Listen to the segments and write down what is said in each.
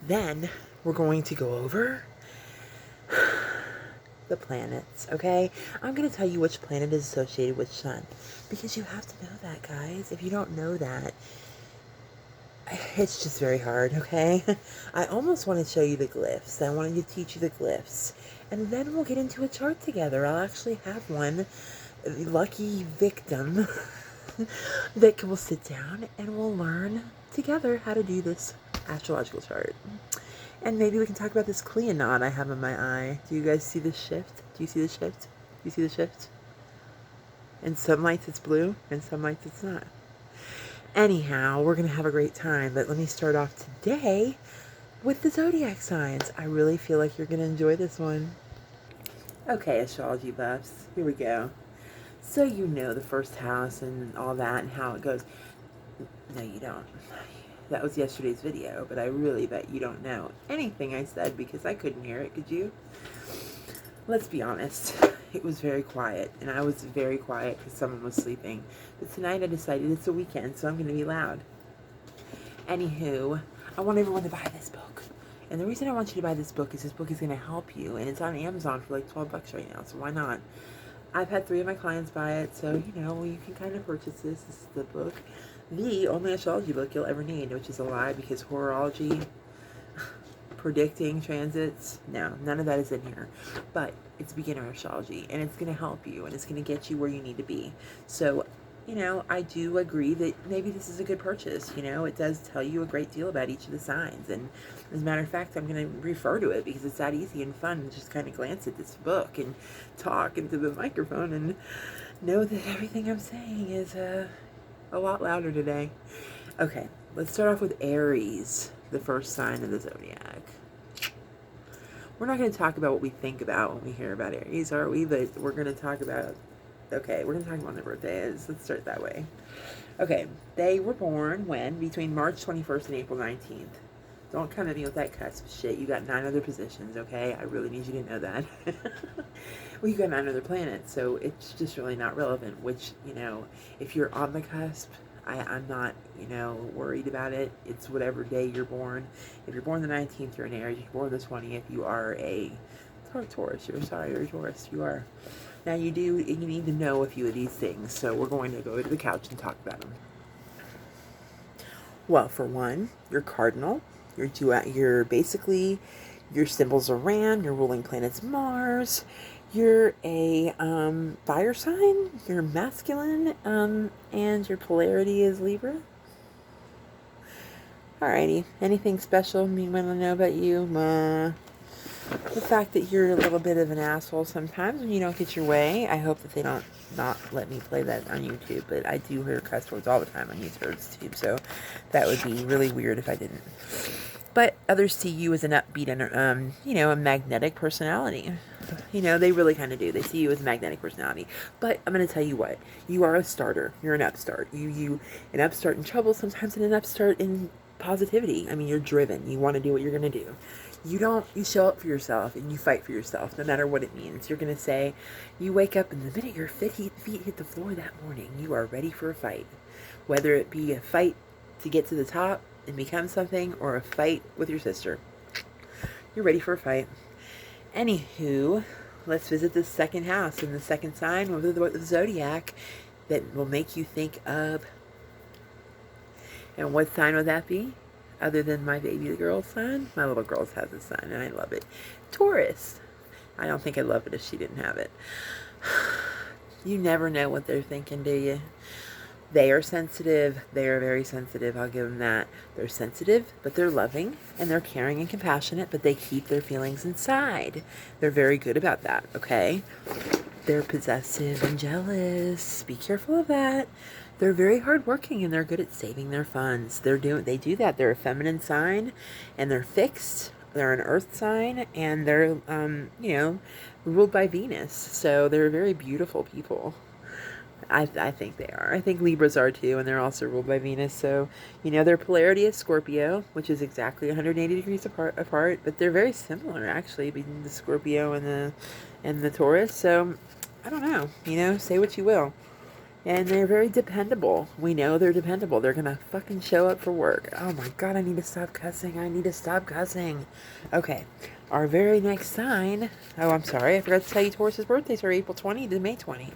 Then we're going to go over the planets, okay? I'm going to tell you which planet is associated with sun, because you have to know that, guys. If you don't know that, it's just very hard, okay? I almost want to show you the glyphs. I wanted to teach you the glyphs. And then we'll get into a chart together. I'll actually have one lucky victim that will sit down and we'll learn together how to do this astrological chart. And maybe we can talk about this Cleonod I have in my eye. Do you guys see the shift? Do you see the shift? Do you see the shift? In some lights it's blue, in some lights it's not. Anyhow, we're going to have a great time, but let me start off today with the zodiac signs. I really feel like you're going to enjoy this one. Okay, astrology buffs, here we go. So you know the first house and all that and how it goes. No, you don't. That was yesterday's video, but I really bet you don't know anything I said because I couldn't hear it, could you? Let's be honest. It was very quiet, and I was very quiet because someone was sleeping. But tonight I decided it's a weekend, so I'm going to be loud. Anywho, I want everyone to buy this book. And the reason I want you to buy this book is going to help you, and it's on Amazon for like $12 right now, so why not? I've had 3 of my clients buy it, so, you know, you can kind of purchase this. This is the book. The only astrology book you'll ever need, which is a lie because horology, predicting transits, no, none of that is in here. But it's beginner astrology, and it's going to help you, and it's going to get you where you need to be. So, you know, I do agree that maybe this is a good purchase. You know, it does tell you a great deal about each of the signs. And as a matter of fact, I'm going to refer to it because it's that easy and fun to just kind of glance at this book and talk into the microphone and know that everything I'm saying is a lot louder today. Okay, let's start off with Aries, the first sign of the zodiac. We're not going to talk about what we think about when we hear about Aries, are we? But we're going to talk about, okay, we're going to talk about when their birthday is. Let's start that way. Okay, they were born when? Between March 21st and April 19th. Don't come at me with that cusp shit. You got 9 other positions, okay? I really need you to know that. Well, you got 9 other planets, so it's just really not relevant, which, you know, if you're on the cusp, I'm not, you know, worried about it. It's whatever day you're born. If you're born the 19th, you're an Aries. If you're born the 20th, you are a Taurus. You're a Taurus. You are. Now, you need to know a few of these things, so we're going to go to the couch and talk about them. Well, for one, your cardinal, you're basically, your symbols are Ram, your ruling planet's Mars, you're a fire sign, you're masculine, and your polarity is Libra. Alrighty, anything special you want to know about you? The fact that you're a little bit of an asshole sometimes when you don't get your way. I hope that they don't not let me play that on YouTube, but I do hear cuss words all the time on YouTube, so that would be really weird if I didn't. But others see you as an upbeat and, you know, a magnetic personality. You know, they really kind of do. They see you as a magnetic personality. But I'm going to tell you what. You are a starter. You're an upstart. An upstart in trouble sometimes, and an upstart in positivity. I mean, you're driven. You want to do what you're going to do. You show up for yourself and you fight for yourself, no matter what it means. You're going to say, you wake up and the minute your feet hit the floor that morning, you are ready for a fight. Whether it be a fight to get to the top and become something, or a fight with your sister. You're ready for a fight. Anywho, let's visit the second house and the second sign of the zodiac that will make you think of. And what sign would that be? Other than my baby girl's sign? My little girl's has a sign, and I love it. Taurus. I don't think I'd love it if she didn't have it. You never know what they're thinking, do you? They are sensitive. They are very sensitive. I'll give them that. They're sensitive, but they're loving, and they're caring and compassionate, but they keep their feelings inside. They're very good about that, okay? They're possessive and jealous. Be careful of that. They're very hardworking, and they're good at saving their funds. They do that. They're a feminine sign, and they're fixed. They're an earth sign, and they're, you know, ruled by Venus. So they're very beautiful people. I think they are. I think Libras are too, and they're also ruled by Venus. So, you know, their polarity is Scorpio, which is exactly 180 degrees apart, but they're very similar actually between the Scorpio and the Taurus. So, I don't know. You know, say what you will. And they're very dependable. We know they're dependable. They're going to fucking show up for work. Oh my God, I need to stop cussing. I need to stop cussing. Okay, our very next sign. Oh, I'm sorry. I forgot to tell you Taurus's birthdays are April 20 to May 20.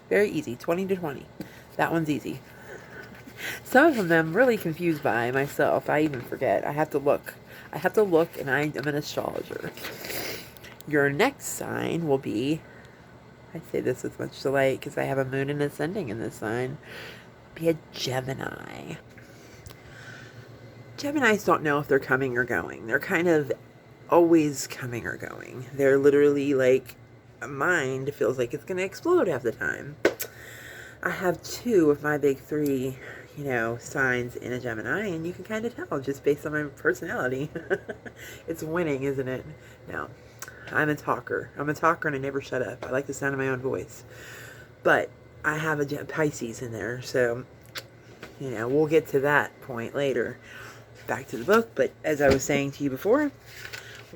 Very easy, 20 to 20. That one's easy. Some of them I'm really confused by myself. I even forget. I have to look. And I'm an astrologer. Your next sign will be, I say this with much delight because I have a moon and ascending in this sign, be a Gemini. Geminis don't know if they're coming or going. They're kind of always coming or going. They're literally like, a mind feels like it's going to explode half the time. I have two of my big three, signs in a Gemini, and you can kind of tell just based on my personality. It's winning, isn't it? No. I'm a talker. I'm a talker and I never shut up. I like the sound of my own voice. But I have a Pisces in there, so, we'll get to that point later. Back to the book, but as I was saying to you before,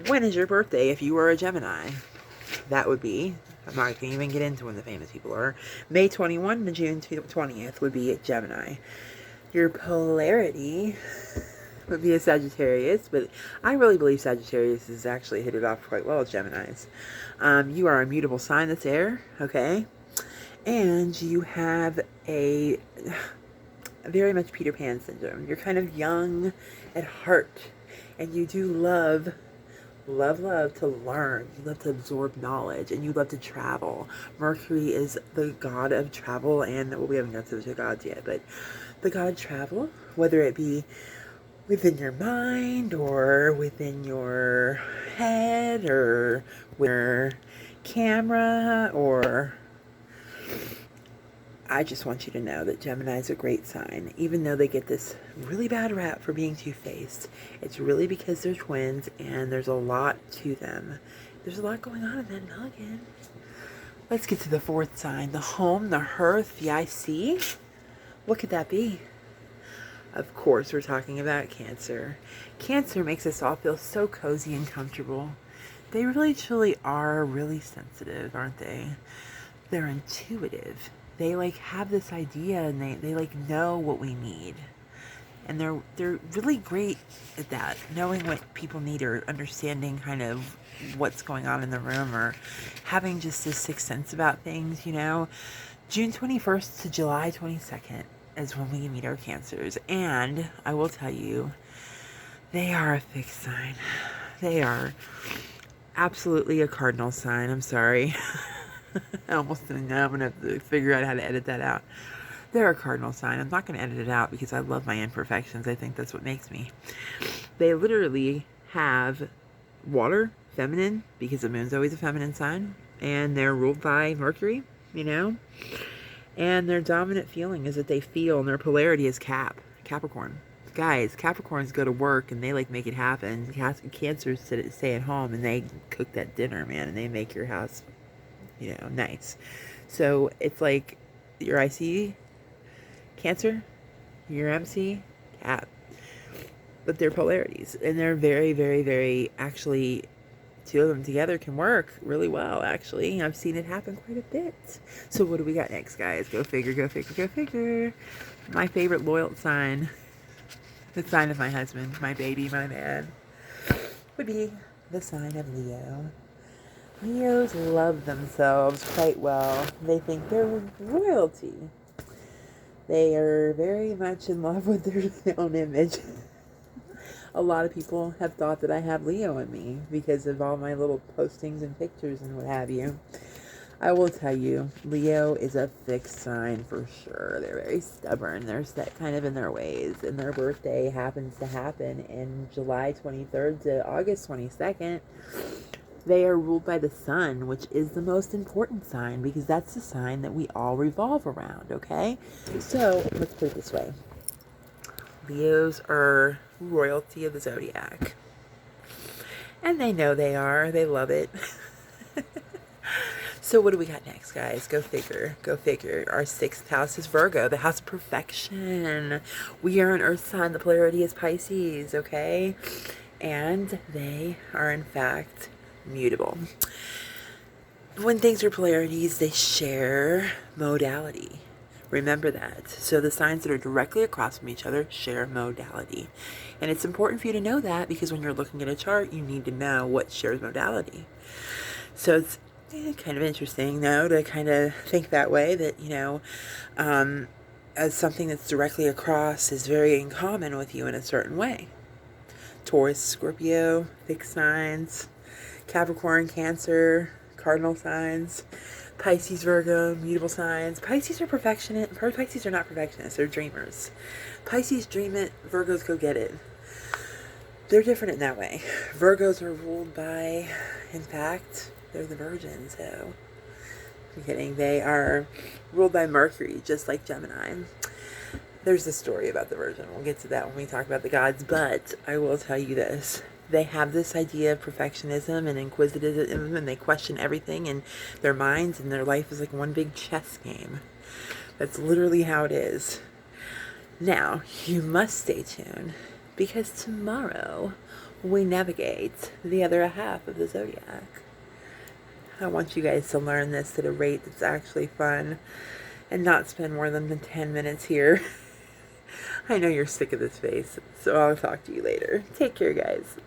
when is your birthday if you were a Gemini? That would be, I'm not going to even get into when the famous people are, May 21 to June 20th would be a Gemini. Your polarity would be a Sagittarius, but I really believe Sagittarius has actually hit it off quite well with Geminis. You are a mutable sign that's air, okay? And you have a very much Peter Pan syndrome. You're kind of young at heart, and you do love to learn. You love to absorb knowledge, and you love to travel. Mercury is the god of travel, and, well, we haven't got to the gods yet, but the god of travel, whether it be within your mind or within your head or with your camera, or I just want you to know that Gemini is a great sign. Even though they get this really bad rap for being two-faced, it's really because they're twins and there's a lot to them. There's a lot going on in that noggin. Let's get to the fourth sign. The home, the hearth, the IC. What could that be? Of course, we're talking about Cancer. Cancer makes us all feel so cozy and comfortable. They really, truly are really sensitive, aren't they? They're intuitive. They have this idea, and they know what we need. And they're really great at that, knowing what people need or understanding kind of what's going on in the room, or having just this sixth sense about things, June 21st to July 22nd. Is when we meet our Cancers. And I will tell you, they are a fixed sign. They are absolutely a cardinal sign. I'm sorry. I almost didn't know. I'm going to have to figure out how to edit that out. They're a cardinal sign. I'm not going to edit it out because I love my imperfections. I think that's what makes me. They literally have water, feminine, because the moon's always a feminine sign. And they're ruled by Mercury, And their dominant feeling is that they feel, and their polarity is Capricorn. Guys, Capricorns go to work and they make it happen. Cancers stay at home and they cook that dinner, man, and they make your house, nice. So it's like your IC, Cancer, your MC, Cap. But they're polarities, and they're very, very, very, actually, two of them together can work really well, actually. I've seen it happen quite a bit. So what do we got next, guys? Go figure, go figure, go figure. My favorite loyal sign, the sign of my husband, my baby, my man, would be the sign of Leo. Leos love themselves quite well. They think they're royalty. They are very much in love with their own image. A lot of people have thought that I have Leo in me because of all my little postings and pictures and what have you. I will tell you, Leo is a fixed sign for sure. They're very stubborn. They're set kind of in their ways. And their birthday happens to happen in July 23rd to August 22nd. They are ruled by the sun, which is the most important sign because that's the sign that we all revolve around, okay? So, let's put it this way. Leos are royalty of the zodiac. And they know they are. They love it. So what do we got next, guys? Go figure. Go figure. Our sixth house is Virgo, the house of perfection. We are an earth sign. The polarity is Pisces, okay? And they are, in fact, mutable. When things are polarities, they share modality. Remember that. So the signs that are directly across from each other share modality. And it's important for you to know that, because when you're looking at a chart, you need to know what shares modality. So it's kind of interesting, though, to kind of think that way, that, as something that's directly across is very in common with you in a certain way. Taurus, Scorpio, fixed signs, Capricorn, Cancer, cardinal signs, Pisces, Virgo, mutable signs. Pisces are perfectionist. Pisces are not perfectionists. They're dreamers. Pisces dream it. Virgos go get it. They're different in that way. Virgos are ruled by, in fact, they're the Virgin, so I'm kidding. They are ruled by Mercury, just like Gemini. There's a story about the Virgin. We'll get to that when we talk about the gods, but I will tell you this. They have this idea of perfectionism and inquisitivism, and they question everything in their minds, and their life is like one big chess game. That's literally how it is. Now, you must stay tuned, because tomorrow we navigate the other half of the zodiac. I want you guys to learn this at a rate that's actually fun and not spend more than 10 minutes here. I know you're sick of this face, so I'll talk to you later. Take care, guys.